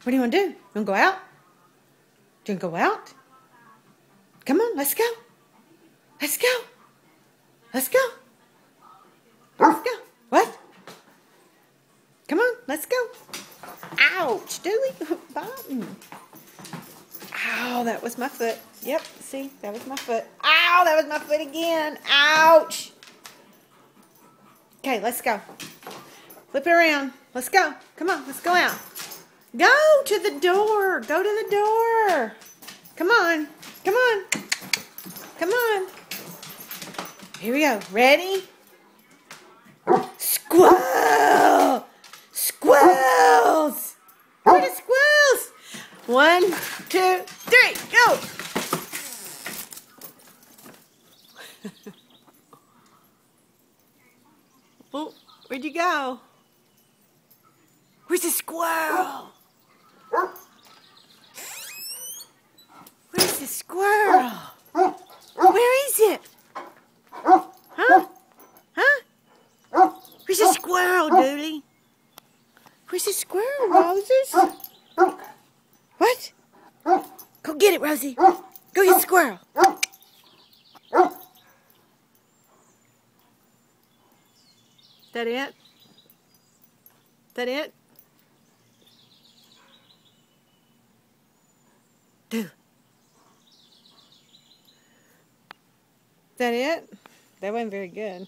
What do you want to do? You want to go out? Do you want to go out? Come on, let's go. Let's go. Let's go. Let's go. What? Come on, let's go. Ouch, Dooley. Button. Ow, that was my foot. Yep, see, that was my foot. Ow, that was my foot again. Ouch. Okay, let's go. Flip it around. Let's go. Come on, let's go out. Go to the door. Go to the door. Come on. Come on. Come on. Here we go. Ready? Squirrel! Squirrels! Where are the squirrels? 1, 2, 3, go! Oh, where'd you go? Where's the squirrel? Where's the squirrel? Where is it? Huh? Huh? Where's the squirrel, Dooley? Where's the squirrel, Roses? What? Go get it, Rosie. Go get the squirrel. That it? That it? Do. That it? That wasn't very good.